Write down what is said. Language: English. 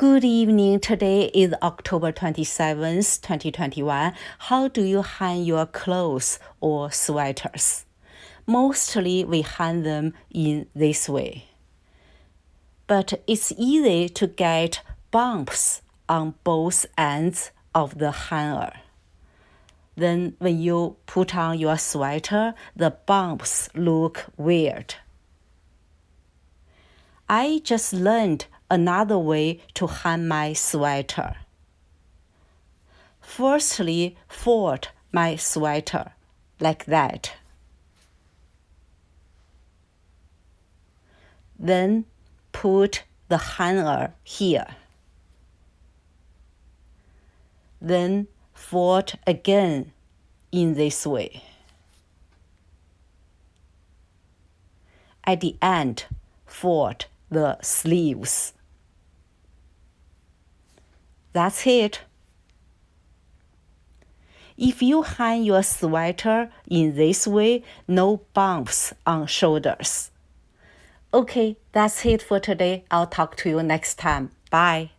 Good evening. Today is October 27th, 2021. How do you hang your clothes or sweaters? Mostly we hang them in this way. But it's easy to get bumps on both ends of the hanger. Then when you put on your sweater, the bumps look weird. I just learned another way to hang my sweater. Firstly, fold my sweater like that. Then put the hanger here. Then fold again in this way. At the end, fold the sleeves. That's it. If you hang your sweater in this way, no bumps on shoulders. Okay, that's it for today. I'll talk to you next time. Bye.